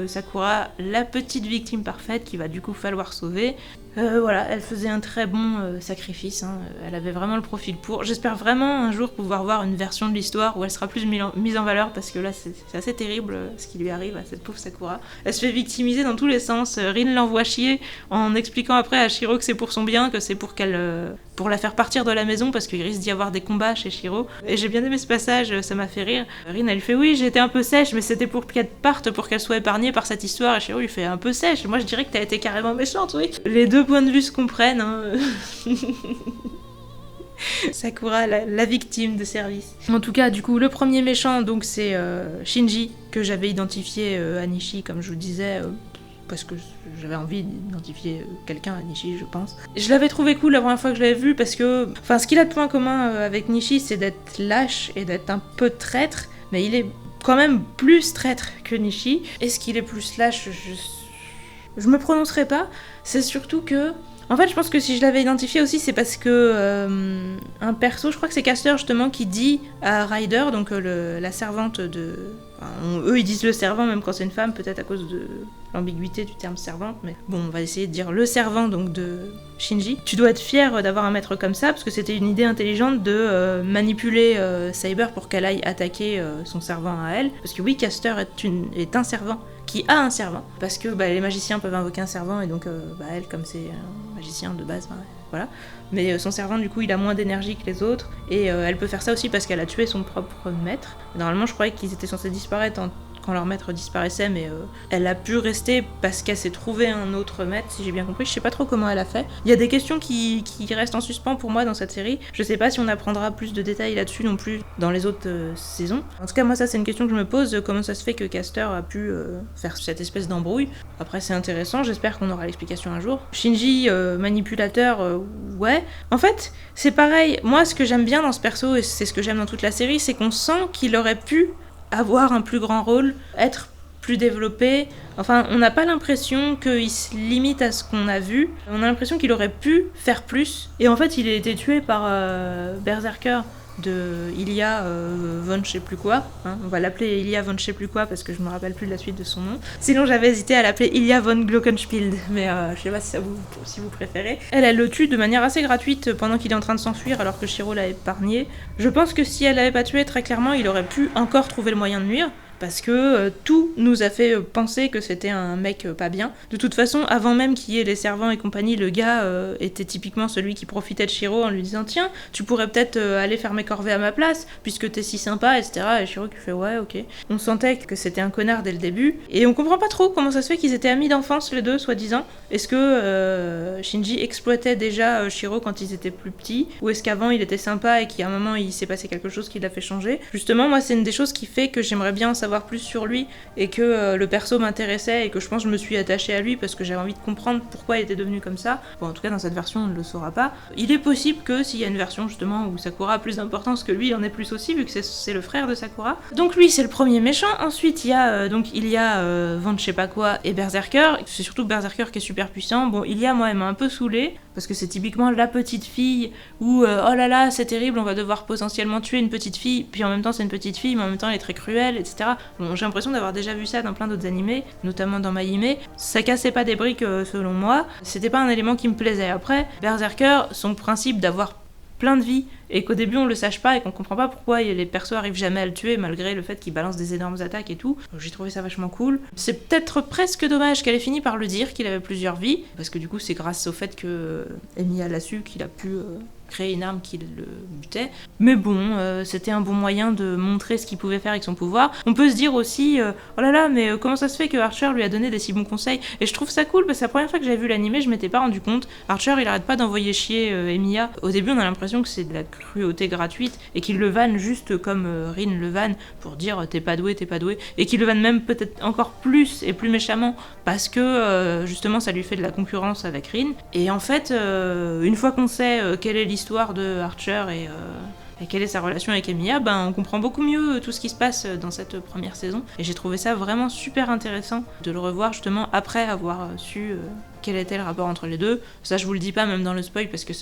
Sakura, la petite victime parfaite qu'il va du coup falloir sauver. Voilà, elle faisait un très bon sacrifice, hein. Elle avait vraiment le profil pour. J'espère vraiment un jour pouvoir voir une version de l'histoire où elle sera plus mise en valeur, parce que là c'est assez terrible ce qui lui arrive à cette pauvre Sakura. Elle se fait victimiser dans tous les sens, Rin l'envoie chier en expliquant après à Shiro que c'est pour son bien, que c'est pour pour la faire partir de la maison parce qu'il risque d'y avoir des combats chez Shiro. Et j'ai bien aimé ce passage, ça m'a fait rire. Rin elle lui fait oui j'étais un peu sèche mais c'était pour qu'elle parte, pour qu'elle soit épargnée par cette histoire, et Shiro lui fait un peu sèche, moi je dirais que t'as été carrément méchante, oui. Les deux points de vue se comprennent, hein. Sakura, la victime de service. En tout cas, du coup, le premier méchant, donc c'est Shinji, que j'avais identifié à Nishi, comme je vous disais, parce que j'avais envie d'identifier quelqu'un à Nishi, je pense. Je l'avais trouvé cool la première fois que je l'avais vu, parce que, enfin, ce qu'il a de point commun avec Nishi, c'est d'être lâche et d'être un peu traître, mais il est quand même plus traître que Nishi. Est-ce qu'il est plus lâche? Je me prononcerai pas. C'est surtout que... En fait, je pense que si je l'avais identifié aussi, c'est parce que un perso, je crois que c'est Caster justement, qui dit à Ryder, donc la servante de... Enfin, eux, ils disent le servant, même quand c'est une femme, peut-être à cause de l'ambiguïté du terme servante, mais bon, on va essayer de dire le servant, donc de Shinji. Tu dois être fier d'avoir un maître comme ça, parce que c'était une idée intelligente de manipuler Saber pour qu'elle aille attaquer son servant à elle. Parce que oui, Caster est un servant qui a un servant, parce que les magiciens peuvent invoquer un servant, et donc elle, comme c'est un magicien de base, voilà. Mais son servant, du coup, il a moins d'énergie que les autres, et elle peut faire ça aussi parce qu'elle a tué son propre maître. Normalement, je croyais qu'ils étaient censés disparaître quand leur maître disparaissait, mais elle a pu rester parce qu'elle s'est trouvée un autre maître, si j'ai bien compris. Je sais pas trop comment elle a fait. Il y a des questions qui restent en suspens pour moi dans cette série. Je sais pas si on apprendra plus de détails là-dessus non plus dans les autres saisons. En tout cas, moi, ça, c'est une question que je me pose. Comment ça se fait que Castor a pu faire cette espèce d'embrouille? Après, c'est intéressant. J'espère qu'on aura l'explication un jour. Shinji, manipulateur, ouais. En fait, c'est pareil. Moi, ce que j'aime bien dans ce perso, et c'est ce que j'aime dans toute la série, c'est qu'on sent qu'il aurait pu avoir un plus grand rôle, être plus développé. Enfin, on n'a pas l'impression qu'il se limite à ce qu'on a vu. On a l'impression qu'il aurait pu faire plus. Et en fait, il a été tué par Berserker de Ilya von je sais plus quoi. Hein. On va l'appeler Ilya von je sais plus quoi parce que je me rappelle plus de la suite de son nom. Sinon, j'avais hésité à l'appeler Ilya von Glockenspiel, mais je sais pas si vous préférez. Elle le tue de manière assez gratuite pendant qu'il est en train de s'enfuir alors que Shiro l'a épargné. Je pense que si elle l'avait pas tué, très clairement, il aurait pu encore trouver le moyen de nuire. Parce que tout nous a fait penser que c'était un mec pas bien. De toute façon, avant même qu'il y ait les servants et compagnie, le gars était typiquement celui qui profitait de Shiro en lui disant « Tiens, tu pourrais peut-être aller faire mes corvées à ma place, puisque t'es si sympa, etc. » Et Shiro qui fait « Ouais, ok. » On sentait que c'était un connard dès le début. Et on comprend pas trop comment ça se fait qu'ils étaient amis d'enfance, les deux, soi-disant. Est-ce que Shinji exploitait déjà Shiro quand ils étaient plus petits? Ou est-ce qu'avant il était sympa et qu'à un moment il s'est passé quelque chose qui l'a fait changer? Justement, moi, c'est une des choses qui fait que j'aimerais bien savoir plus sur lui et que le perso m'intéressait et que je pense que je me suis attachée à lui parce que j'avais envie de comprendre pourquoi il était devenu comme ça. Bon, en tout cas dans cette version on ne le saura pas. Il est possible que s'il y a une version justement où Sakura a plus d'importance, que lui il en ait plus aussi vu que c'est le frère de Sakura. Donc lui c'est le premier méchant. Ensuite il y a von je sais pas quoi et Berserker. C'est surtout Berserker qui est super puissant. Bon, Ilya, moi elle m'a un peu saoulée parce que c'est typiquement la petite fille où oh là là c'est terrible, on va devoir potentiellement tuer une petite fille, puis en même temps c'est une petite fille mais en même temps elle est très cruelle, etc. Bon, j'ai l'impression d'avoir déjà vu ça dans plein d'autres animés, notamment dans My Hime. Ça cassait pas des briques selon moi, c'était pas un élément qui me plaisait. Après, Berserker, son principe d'avoir plein de vie et qu'au début on le sache pas et qu'on comprend pas pourquoi les persos arrivent jamais à le tuer malgré le fait qu'il balance des énormes attaques et tout. J'ai trouvé ça vachement cool. C'est peut-être presque dommage qu'elle ait fini par le dire qu'il avait plusieurs vies parce que du coup c'est grâce au fait que Emiya l'a su qu'il a pu créer une arme qui le butait. Mais bon, c'était un bon moyen de montrer ce qu'il pouvait faire avec son pouvoir. On peut se dire aussi, oh là là, mais comment ça se fait que Archer lui a donné des si bons conseils? Et je trouve ça cool parce que la première fois que j'avais vu l'animé, je m'étais pas rendu compte. Archer, il arrête pas d'envoyer chier Emiya. Au début, on a l'impression que c'est de la cruauté gratuite et qu'il le vanne juste comme Rin le vanne pour dire t'es pas doué, et qu'il le vanne même peut-être encore plus et plus méchamment parce que justement ça lui fait de la concurrence avec Rin. Et en fait, une fois qu'on sait quelle est l'histoire de Archer et quelle est sa relation avec Emiya, on comprend beaucoup mieux tout ce qui se passe dans cette première saison. Et j'ai trouvé ça vraiment super intéressant de le revoir justement après avoir su quel était le rapport entre les deux. Ça, je vous le dis pas même dans le spoil parce que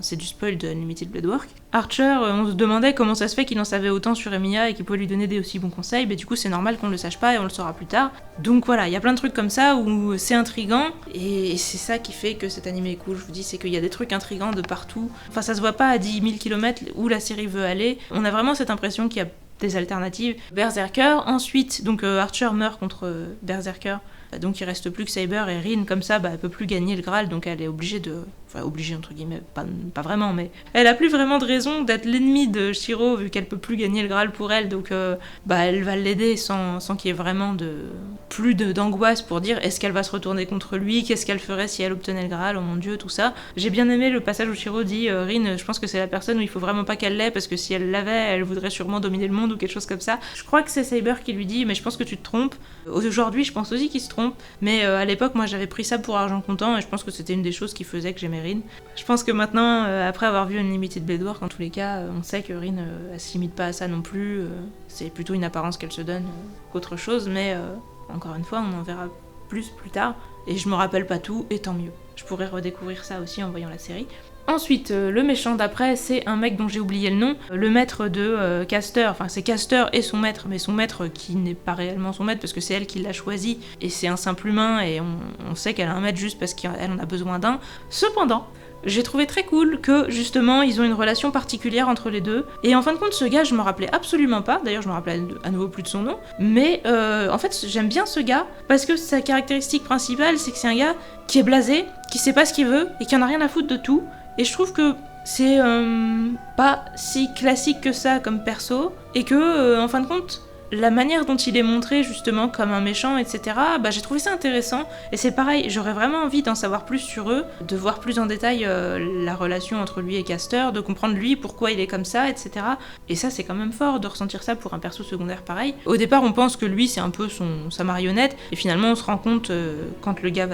c'est du spoil de Unlimited Blade Work. Archer, on se demandait comment ça se fait qu'il en savait autant sur Emiya et qu'il pouvait lui donner des aussi bons conseils, mais du coup c'est normal qu'on le sache pas et on le saura plus tard. Donc voilà, il y a plein de trucs comme ça où c'est intriguant et c'est ça qui fait que cet animé est cool, je vous dis, c'est qu'il y a des trucs intrigants de partout. Enfin, ça se voit pas à 10 000 km où la série veut aller. On a vraiment cette impression qu'il y a des alternatives. Berserker, ensuite, donc Archer meurt contre Berserker, donc il reste plus que Saber et Rin, comme ça, elle peut plus gagner le Graal, donc elle est obligée de... Enfin, obligée entre guillemets, pas vraiment, mais... Elle a plus vraiment de raison d'être l'ennemie de Shiro, vu qu'elle peut plus gagner le Graal pour elle, donc elle va l'aider sans qu'il y ait vraiment plus d'angoisse pour dire est-ce qu'elle va se retourner contre lui, qu'est-ce qu'elle ferait si elle obtenait le Graal, oh mon dieu, tout ça. J'ai bien aimé le passage où Shiro dit Rin, je pense que c'est la personne où il faut vraiment pas qu'elle l'ait, parce que si elle l'avait, elle voudrait sûrement dominer le monde ou quelque chose comme ça. Je crois que c'est Saber qui lui dit mais je pense que tu te trompes. Aujourd'hui, je pense aussi qu'il se trompe, mais à l'époque, moi j'avais pris ça pour argent comptant et je pense que c'était une des choses qui faisait que j'aimais Rin. Je pense que maintenant, après avoir vu Unlimited Blade Work, en tous les cas, on sait que Rin, elle se limite pas à ça non plus. C'est plutôt une apparence qu'elle se donne qu'autre chose, mais encore une fois, on en verra plus tard. Et je me rappelle pas tout, et tant mieux. Je pourrais redécouvrir ça aussi en voyant la série. Ensuite, le méchant d'après, c'est un mec dont j'ai oublié le nom, le maître de Caster, enfin c'est Caster et son maître, mais son maître qui n'est pas réellement son maître parce que c'est elle qui l'a choisi, et c'est un simple humain, et on sait qu'elle a un maître juste parce qu'elle en a besoin d'un. Cependant, j'ai trouvé très cool que, justement, ils ont une relation particulière entre les deux. Et en fin de compte, ce gars, je me rappelais absolument pas. D'ailleurs, je me rappelais à nouveau plus de son nom. Mais, en fait, j'aime bien ce gars parce que sa caractéristique principale, c'est que c'est un gars qui est blasé, qui sait pas ce qu'il veut et qui en a rien à foutre de tout. Et je trouve que c'est pas si classique que ça comme perso. Et que, en fin de compte, la manière dont il est montré justement comme un méchant, etc., j'ai trouvé ça intéressant. Et c'est pareil, j'aurais vraiment envie d'en savoir plus sur eux, de voir plus en détail la relation entre lui et Castor, de comprendre lui pourquoi il est comme ça, etc. Et ça, c'est quand même fort de ressentir ça pour un perso secondaire pareil. Au départ, on pense que lui, c'est un peu sa marionnette, et finalement, on se rend compte, quand le gars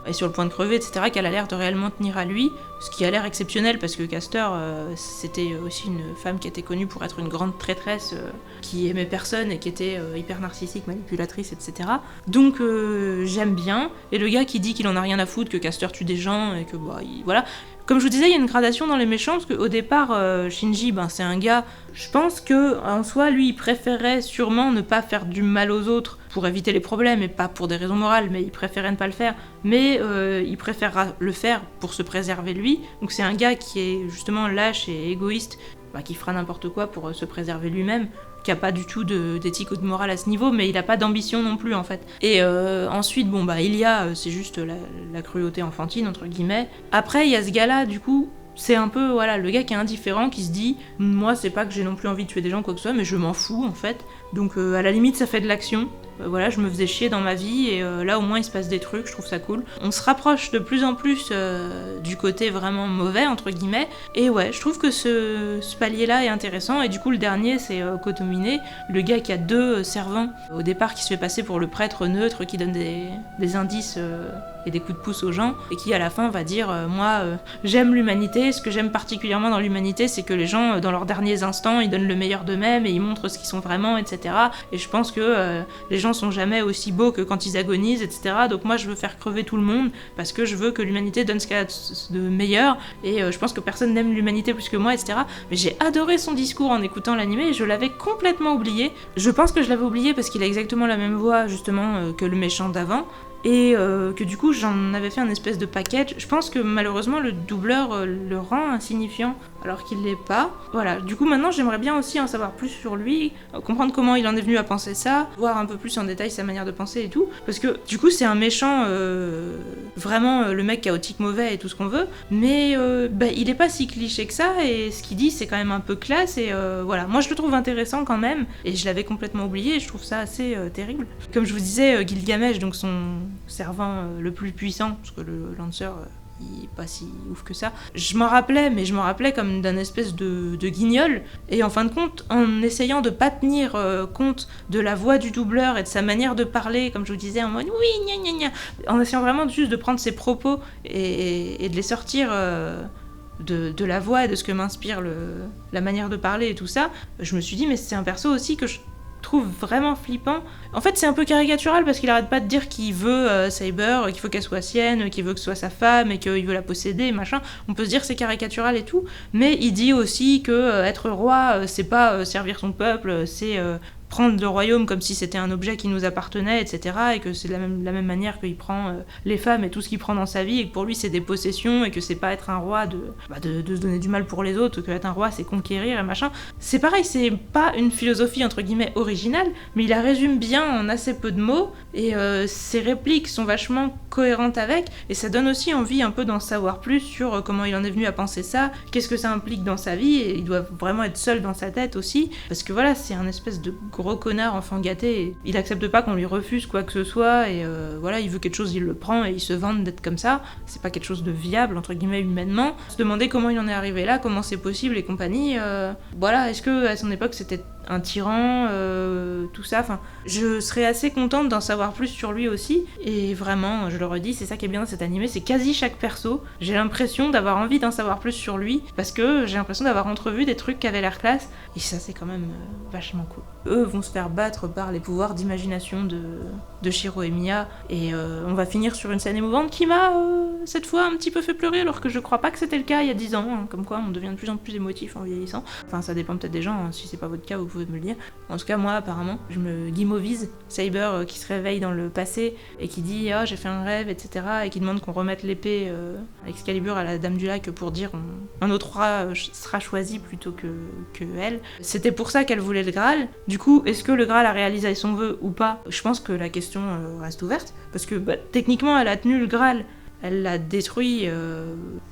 est sur le point de crever, etc., qu'elle a l'air de réellement tenir à lui, ce qui a l'air exceptionnel parce que Castor, c'était aussi une femme qui était connue pour être une grande traîtresse qui aimait personne et qui était hyper narcissique, manipulatrice, etc. Donc j'aime bien. Et le gars qui dit qu'il en a rien à foutre, que Castor tue des gens et que voilà. Comme je vous disais, il y a une gradation dans les méchants, parce qu'au départ, Shinji, c'est un gars, je pense que en soi, lui, il préférait sûrement ne pas faire du mal aux autres pour éviter les problèmes, et pas pour des raisons morales, mais il préférait ne pas le faire, mais il préférera le faire pour se préserver lui. Donc c'est un gars qui est justement lâche et égoïste, qui fera n'importe quoi pour se préserver lui-même, qui a pas du tout d'éthique ou de morale à ce niveau, mais il a pas d'ambition non plus en fait. Et ensuite, c'est juste la cruauté enfantine, entre guillemets. Après, il y a ce gars-là, du coup, c'est un peu, le gars qui est indifférent, qui se dit « Moi, c'est pas que j'ai non plus envie de tuer des gens, quoi que ce soit, mais je m'en fous, en fait. » Donc, à la limite, ça fait de l'action. Je me faisais chier dans ma vie, et là, au moins, il se passe des trucs, je trouve ça cool. On se rapproche de plus en plus du côté vraiment mauvais, entre guillemets, et je trouve que ce palier-là est intéressant, et du coup, le dernier, c'est Kotomine, le gars qui a 2 servants, au départ, qui se fait passer pour le prêtre neutre, qui donne des indices et des coups de pouce aux gens, et qui, à la fin, va dire Moi, j'aime l'humanité, ce que j'aime particulièrement dans l'humanité, c'est que les gens, dans leurs derniers instants, ils donnent le meilleur d'eux-mêmes, et ils montrent ce qu'ils sont vraiment, etc. Et je pense que les gens sont jamais aussi beaux que quand ils agonisent, etc. Donc moi je veux faire crever tout le monde parce que je veux que l'humanité donne ce qu'elle a de meilleur, et je pense que personne n'aime l'humanité plus que moi, etc. Mais j'ai adoré son discours en écoutant l'animé et je l'avais complètement oublié. Je pense que je l'avais oublié parce qu'il a exactement la même voix justement que le méchant d'avant, et que du coup j'en avais fait un espèce de package. Je pense que malheureusement le doubleur le rend insignifiant alors qu'il l'est pas. Voilà, du coup maintenant j'aimerais bien aussi en savoir plus sur lui, comprendre comment il en est venu à penser ça, voir un peu plus en détail sa manière de penser et tout, parce que du coup c'est un méchant vraiment le mec chaotique mauvais et tout ce qu'on veut, mais il est pas si cliché que ça, et ce qu'il dit c'est quand même un peu classe, et moi je le trouve intéressant quand même, et je l'avais complètement oublié, et je trouve ça assez terrible. Comme je vous disais, Gilgamesh, donc son servant le plus puissant, parce que le Lancer il est pas si ouf que ça. Je m'en rappelais comme d'un espèce de guignol, et en fin de compte, en essayant de pas tenir compte de la voix du doubleur et de sa manière de parler, comme je vous disais, en mode oui, gna gna gna, en essayant vraiment juste de prendre ses propos et de les sortir de la voix et de ce que m'inspire la manière de parler et tout ça, je me suis dit, mais c'est un perso aussi que je trouve vraiment flippant. En fait, c'est un peu caricatural parce qu'il arrête pas de dire qu'il veut Saber, qu'il faut qu'elle soit sienne, qu'il veut que ce soit sa femme et qu'il veut la posséder, machin. On peut se dire c'est caricatural et tout, mais il dit aussi que être roi, c'est pas servir son peuple, c'est prendre le royaume comme si c'était un objet qui nous appartenait, etc. Et que c'est de la même manière qu'il prend les femmes et tout ce qu'il prend dans sa vie, et que pour lui c'est des possessions, et que c'est pas être un roi de se donner du mal pour les autres, que être un roi c'est conquérir et machin. C'est pareil, c'est pas une philosophie entre guillemets originale, mais il la résume bien en assez peu de mots, et ses répliques sont vachement cohérentes avec, et ça donne aussi envie un peu d'en savoir plus sur comment il en est venu à penser ça, qu'est-ce que ça implique dans sa vie, et il doit vraiment être seul dans sa tête aussi, parce que voilà, c'est un espèce de gros connard enfant gâté, et il accepte pas qu'on lui refuse quoi que ce soit, et il veut quelque chose, il le prend, et il se vante d'être comme ça. C'est pas quelque chose de viable entre guillemets humainement. Se demander comment il en est arrivé là, comment c'est possible et compagnie. Est-ce que à son époque c'était un tyran, tout ça, je serais assez contente d'en savoir plus sur lui aussi, et vraiment, je le redis, c'est ça qui est bien dans cet animé, c'est quasi chaque perso, j'ai l'impression d'avoir envie d'en savoir plus sur lui, parce que j'ai l'impression d'avoir entrevu des trucs qui avaient l'air classe, et ça c'est quand même vachement cool. Eux vont se faire battre par les pouvoirs d'imagination de Shiro et Mia, et on va finir sur une scène émouvante qui m'a, cette fois, un petit peu fait pleurer, alors que je crois pas que c'était le cas il y a 10 ans, hein, comme quoi on devient de plus en plus émotif en vieillissant. Enfin, ça dépend peut-être des gens, hein, si c'est pas votre cas, vous pouvez me le dire. En tout cas, moi, apparemment, je me guimovise. Saber qui se réveille dans le passé et qui dit « Oh, j'ai fait un rêve, etc. » et qui demande qu'on remette l'épée Excalibur à la Dame du Lac pour dire un autre roi sera choisi plutôt que elle. C'était pour ça qu'elle voulait le Graal. Du coup, est-ce que le Graal a réalisé son vœu ou pas ? Je pense que la question reste ouverte, parce que techniquement, elle a tenu le Graal. Elle l'a détruit,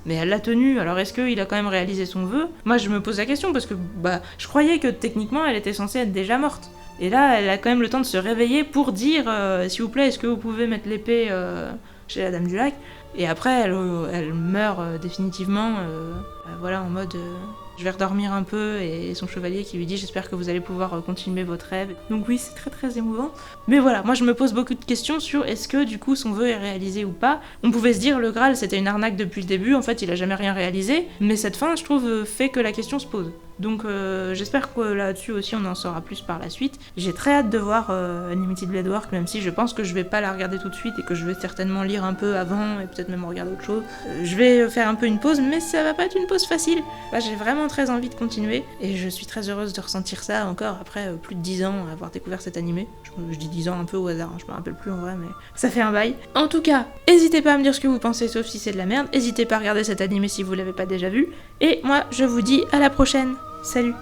mais elle l'a tenu. Alors est-ce qu'il a quand même réalisé son vœu ? Moi je me pose la question parce que je croyais que techniquement elle était censée être déjà morte. Et là, elle a quand même le temps de se réveiller pour dire s'il vous plaît, est-ce que vous pouvez mettre l'épée chez la Dame du Lac. Et après, elle meurt définitivement, voilà, en mode je vais redormir un peu, et son chevalier qui lui dit j'espère que vous allez pouvoir continuer votre rêve. Donc oui, c'est très très émouvant. Mais voilà, moi je me pose beaucoup de questions sur est-ce que du coup son vœu est réalisé ou pas. On pouvait se dire le Graal c'était une arnaque depuis le début, en fait il a jamais rien réalisé, mais cette fin je trouve fait que la question se pose. Donc j'espère que là-dessus aussi on en saura plus par la suite. J'ai très hâte de voir Unlimited Blade Work, même si je pense que je vais pas la regarder tout de suite et que je vais certainement lire un peu avant et peut-être même regarder autre chose. Je vais faire un peu une pause, mais ça va pas être une pause facile. Là j'ai vraiment très envie de continuer et je suis très heureuse de ressentir ça encore après plus de 10 ans avoir découvert cet animé. Je dis 10 ans un peu au hasard, je me rappelle plus en vrai, mais ça fait un bail. En tout cas, n'hésitez pas à me dire ce que vous pensez, sauf si c'est de la merde. N'hésitez pas à regarder cet animé si vous l'avez pas déjà vu. Et moi je vous dis à la prochaine. Salut!